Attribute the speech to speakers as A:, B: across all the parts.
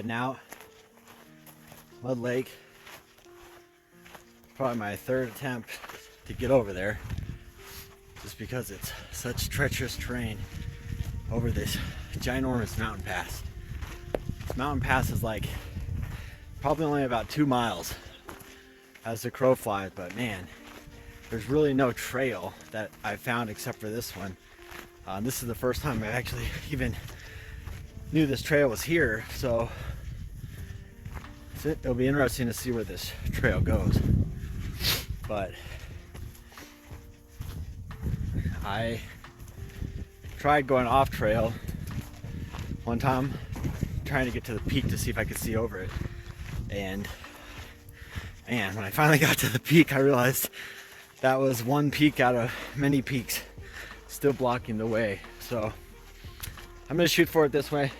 A: heading out. Mud Lake. Probably my third attempt to get over there, just because it's such treacherous terrain over this ginormous mountain pass. This mountain pass is like probably only about 2 miles as the crow flies, but man, there's really no trail that I found except for this one. This is the first time I actually even knew this trail was here, so it'll be interesting to see where this trail goes. But I tried going off trail one time, trying to get to the peak to see if I could see over it, and man, when I finally got to the peak, I realized that was one peak out of many peaks still blocking the way. So I'm gonna shoot for it this way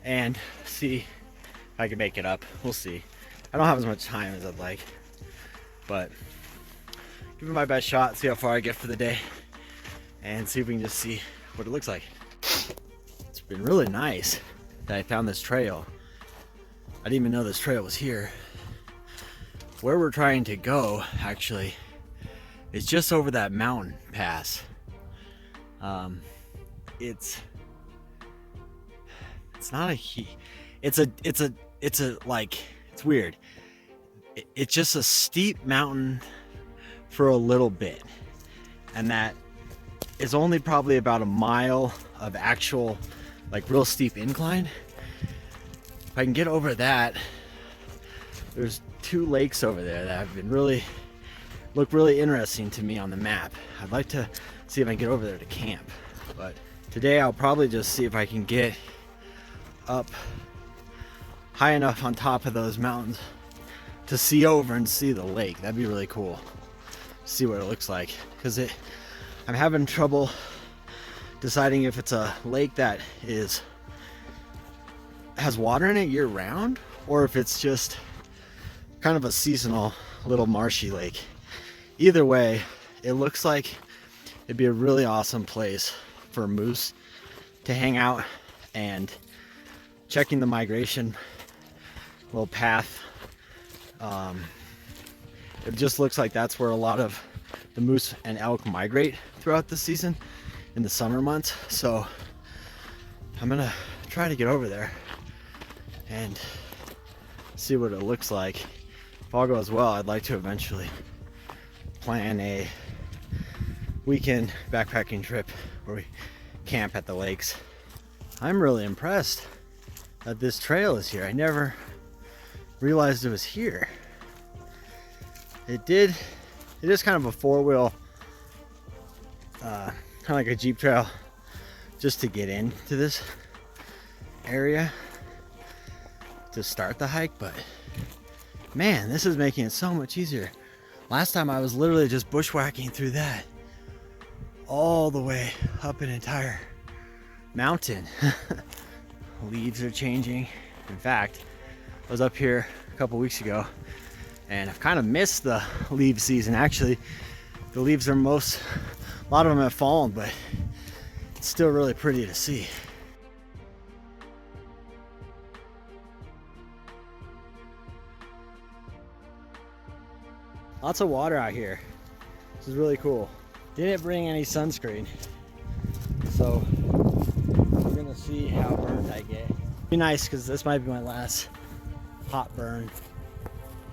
A: and see if I can make it up. We'll see. I don't have as much time as I'd like, but give it my best shot, see how far I get for the day, and see if we can just see what it looks like. It's been really nice that I found this trail. I didn't even know this trail was here. Where we're trying to go, actually, is just over that mountain pass. It's not a it's weird. It's just a steep mountain for a little bit, and that is only probably about a mile of actual like real steep incline. If I can get over that, there's 2 lakes over there that have been look really interesting to me on the map. I'd like to see if I can get over there to camp, but today I'll probably just see if I can get up high enough on top of those mountains to see over and see the lake. That'd be really cool. See what it looks like, because I'm having trouble deciding if it's a lake that has water in it year round, or if it's just kind of a seasonal little marshy lake. Either way, it looks like it'd be a really awesome place for moose to hang out, and checking the migration little path, it just looks like that's where a lot of the moose and elk migrate throughout the season in the summer months. So I'm gonna try to get over there and see what it looks like. If all goes well, I'd like to eventually plan a weekend backpacking trip where we camp at the lakes. I'm really impressed that this trail is here. I never realized it was here. It is kind of a 4-wheel, kind of like a Jeep trail, just to get into this area to start the hike, but man, this is making it so much easier. Last time I was literally just bushwhacking through that all the way up an entire mountain. Leaves are changing. In fact, I was up here a couple weeks ago and I've kind of missed the leaf season. Actually, the leaves are a lot of them have fallen, but it's still really pretty to see. Lots of water out here. This is really cool. Didn't bring any sunscreen, so we're gonna see how burnt I get. Be nice, because this might be my last hot burn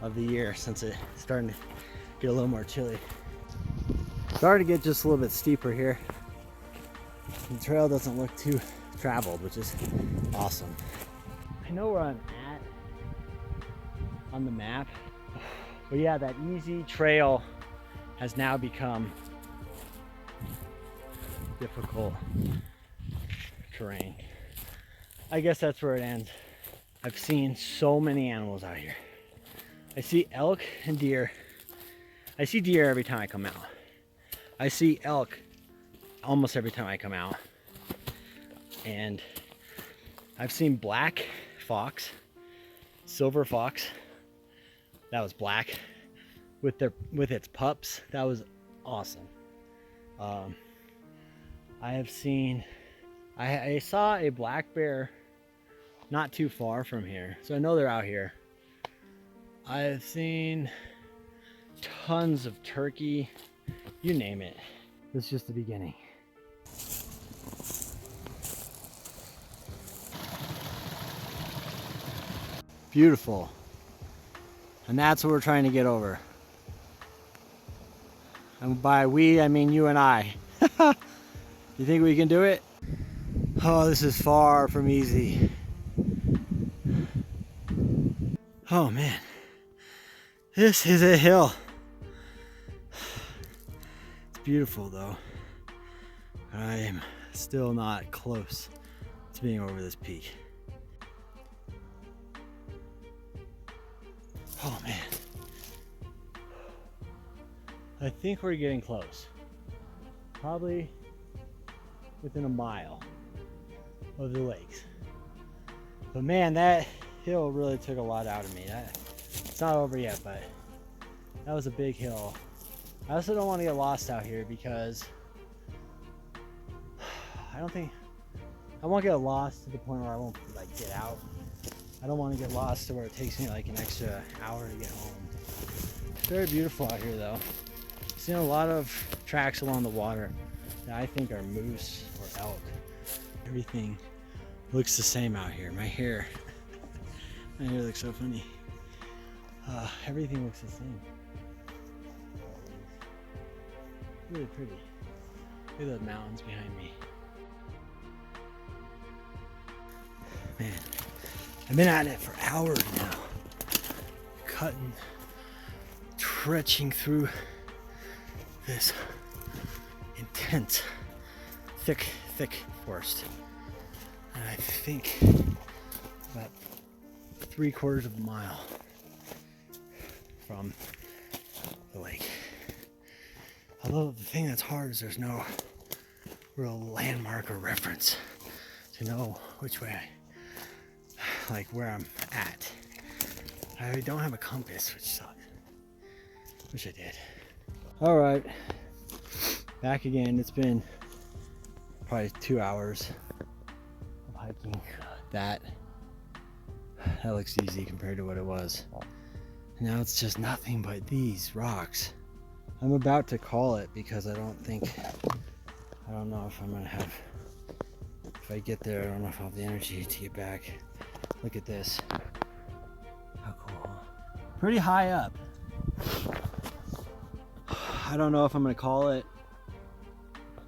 A: of the year, since it's starting to get a little more chilly. Starting to get just a little bit steeper here. The trail doesn't look too traveled, which is awesome. I know where I'm at on the map, but yeah, that easy trail has now become difficult terrain. I guess that's where it ends. I've seen so many animals out here. I see elk and deer. I see deer every time I come out. I see elk almost every time I come out. And I've seen black fox, silver fox, that was black, with its pups. That was awesome. I saw a black bear not too far from here. So I know they're out here. I've seen tons of turkey, you name it. This is just the beginning. Beautiful. And that's what we're trying to get over. And by we, I mean you and I. You think we can do it? Oh, this is far from easy. Oh man, this is a hill. It's beautiful though. I am still not close to being over this peak. Oh man. I think we're getting close. Probably within a mile of the lakes. But man, that hill really took a lot out of me. It's not over yet, but that was a big hill. I also don't want to get lost out here because I won't get lost to the point where I won't like get out. I don't want to get lost to where it takes me like an extra hour to get home. It's very beautiful out here though. I've seen a lot of tracks along the water that I think are moose or elk. Everything looks the same out here. My hair looks so funny. Everything looks the same. Really pretty. Look at those mountains behind me. Man, I've been at it for hours now. Cutting, trekking through this intense, thick forest. And I think about 3/4 of a mile from the lake. Although the thing that's hard is there's no real landmark or reference to know which way like where I'm at. I don't have a compass, which sucks. Wish I did. All right, back again. It's been probably 2 hours of hiking. That looks easy compared to what it was. Now it's just nothing but these rocks. I'm about to call it because I don't know if I'm gonna have, if I get there, I don't know if I'll have the energy to get back. Look at this. How cool. Pretty high up. I don't know if I'm gonna call it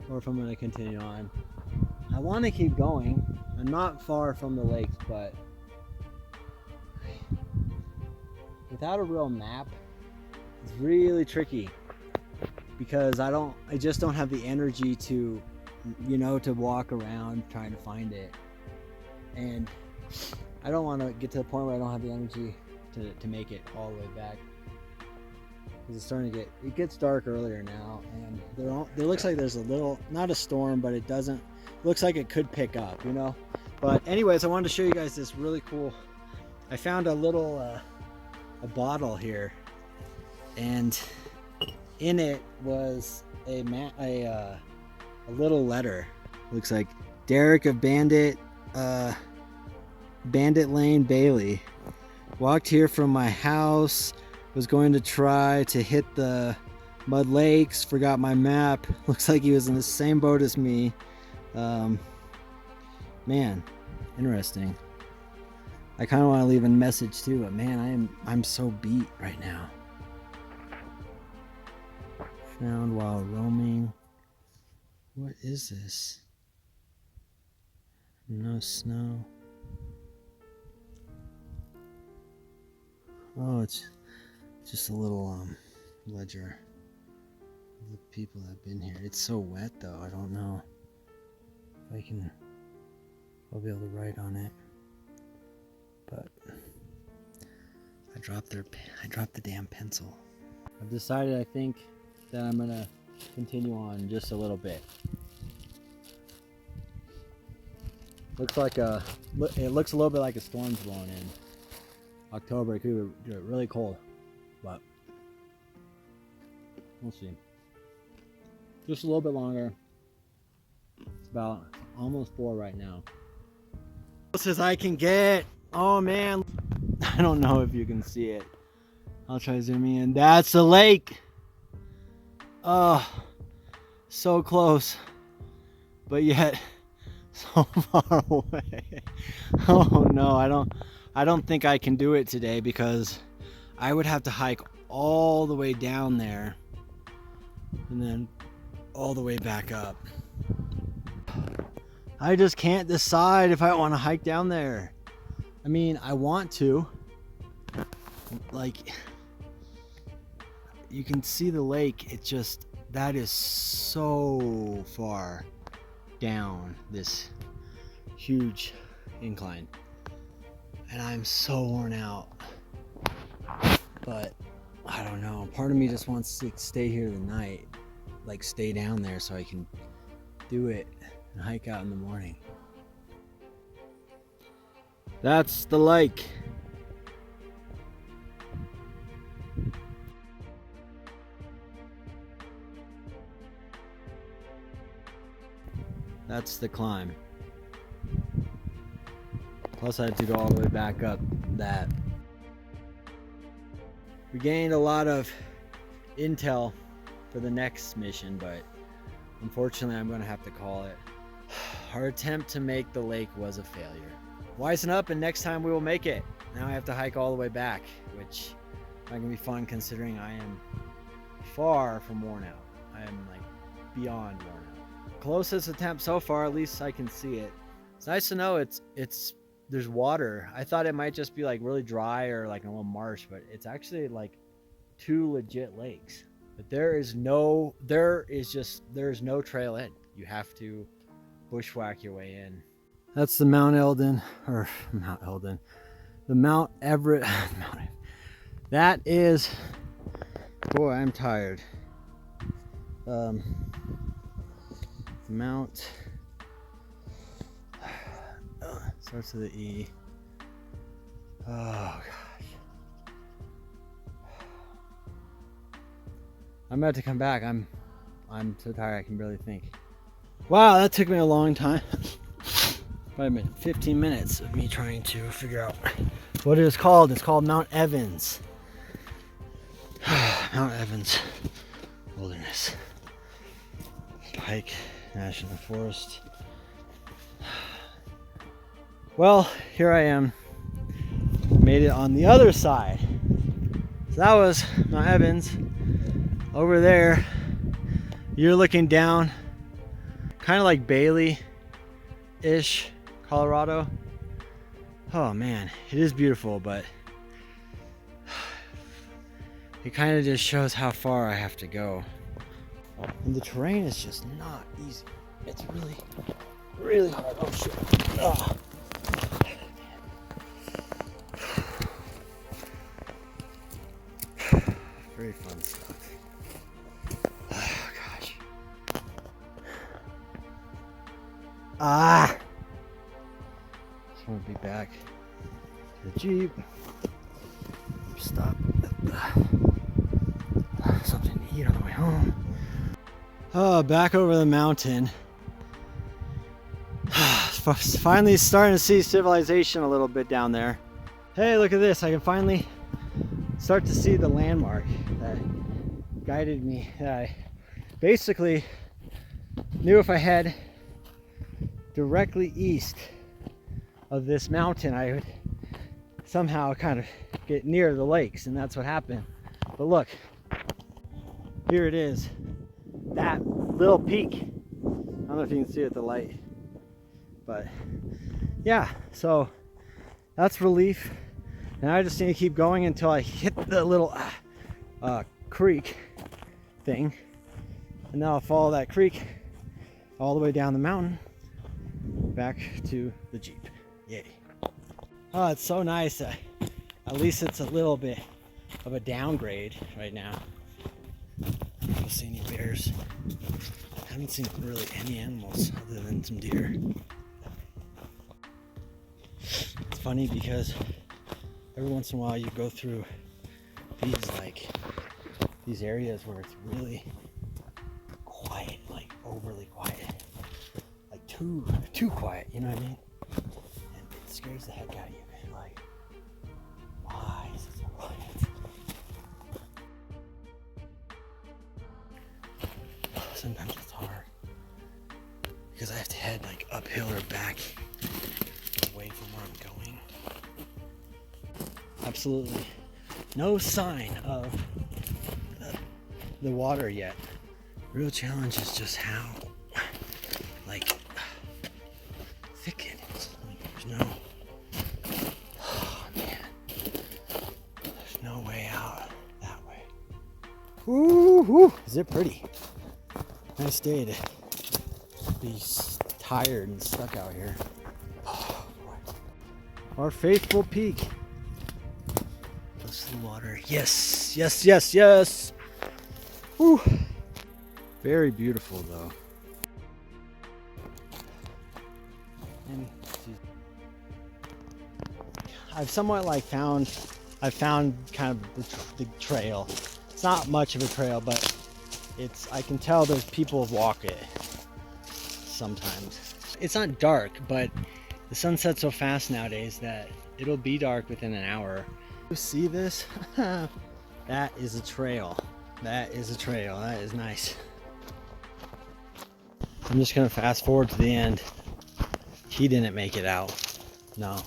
A: or if I'm gonna continue on. I want to keep going. I'm not far from the lakes, but without a real map, it's really tricky because I just don't have the energy to, to walk around trying to find it. And I don't want to get to the point where I don't have the energy to make it all the way back. Because it's starting to it gets dark earlier now, and there looks like there's a little, not a storm, but it looks like it could pick up, But anyways, I wanted to show you guys this really cool, I found a little, a bottle here, and in it was a little letter. Looks like Derek of Bandit Lane, Bailey. Walked here from my house. Was going to try to hit the Mud Lakes. Forgot my map. Looks like he was in the same boat as me. Man, interesting. I kind of want to leave a message too, but man, I'm so beat right now. Found while roaming. What is this? No snow. Oh, it's just a little ledger of the people that have been here. It's so wet though, I don't know if I'll be able to write on it. But I dropped the damn pencil. I've decided, I think, that I'm gonna continue on just a little bit. It looks a little bit like a storm's blowing in. October, it could get really cold, but we'll see. Just a little bit longer. It's about almost 4 right now. Close as I can get. Oh man, I don't know if you can see it. I'll try zooming in. That's the lake. Oh, so close, but yet so far away. Oh no, I don't think I can do it today because I would have to hike all the way down there and then all the way back up. I just can't decide if I want to hike down there. I mean, I want to. Like, you can see the lake. It just, that is so far down this huge incline. And I'm so worn out. But I don't know. Part of me just wants to stay here the night. Like, stay down there so I can do it and hike out in the morning. That's the lake. That's the climb. Plus I had to go all the way back up that. We gained a lot of intel for the next mission, but unfortunately I'm going to have to call it. Our attempt to make the lake was a failure. Wisen up and next time we will make it. Now I have to hike all the way back, which is not going to be fun considering I am far from worn out. I am like beyond worn out. Closest attempt so far, at least I can see it. It's nice to know there's water. I thought it might just be like really dry or like a little marsh, but it's actually like 2 legit lakes. But there's no trail in. You have to bushwhack your way in. That's the Mount Eldon, or Mount Eldon, the Mount Everett. That is, boy, I'm tired. Mount, starts with the E. Oh gosh. I'm about to come back. I'm so tired I can barely think. Wow, that took me a long time. Probably 15 minutes of me trying to figure out what it is called. It's called Mount Evans. Mount Evans Wilderness Pike National Forest. Well, here I am. Made it on the other side. So that was Mount Evans. Over there, you're looking down, kind of like Bailey-ish, Colorado. Oh man, it is beautiful, but it kind of just shows how far I have to go. And the terrain is just not easy. It's really, really hard. Oh shit. Oh. Very fun stuff. Oh gosh. Just want to be back to the Jeep. Stop. Something to eat on the way home. Oh, back over the mountain. Finally starting to see civilization a little bit down there. Hey, look at this. I can finally start to see the landmark that guided me. I basically knew if I head directly east of this mountain, I would somehow kind of get near the lakes, and that's what happened. But look, here it is. That little peak. I don't know if you can see it, the light. But yeah, so that's relief. And I just need to keep going until I hit the little creek thing. And then I'll follow that creek all the way down the mountain back to the Jeep. Yay. Oh, it's so nice. At least it's a little bit of a downgrade right now. I don't see any bears. I haven't seen really any animals other than some deer. It's funny because every once in a while you go through these areas where it's really quiet, like overly quiet, like too quiet, you know what I mean? And it's scares the heck out of you. Like, why is it so quiet? Sometimes it's hard because I have to head like uphill or back away from where I'm going. Absolutely no sign of the water yet. Real challenge is just how like thick it is. Like, there's no, oh man, there's no way out that way. Woo-hoo! Is it pretty? Nice day to be tired and stuck out here. Oh, our faithful peak. Close to the water. Yes, yes, yes, yes. Woo. Very beautiful though. And I've somewhat like found kind of the trail. It's not much of a trail, but I can tell there's people walk it sometimes. It's not dark, but the sun sets so fast nowadays that it'll be dark within an hour. You see this? That is a trail. That is a trail. That is nice. I'm just gonna fast forward to the end. He didn't make it out. No.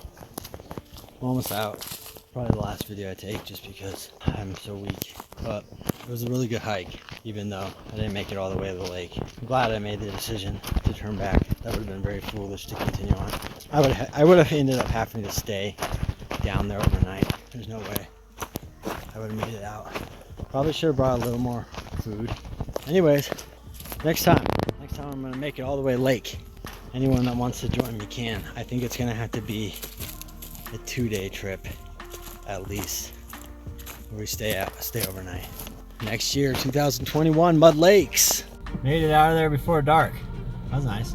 A: I'm almost out. Probably the last video I take just because I'm so weak. But it was a really good hike, even though I didn't make it all the way to the lake. I'm glad I made the decision to turn back. That would have been very foolish to continue on. I would have ended up having to stay down there overnight. There's no way I would have made it out. Probably should have brought a little more food. Anyways, next time I'm gonna make it all the way lake. Anyone that wants to join me can. I think it's gonna have to be a 2-day trip at least, where we stay overnight. Next year, 2021, Mud Lakes. Made it out of there before dark. That was nice.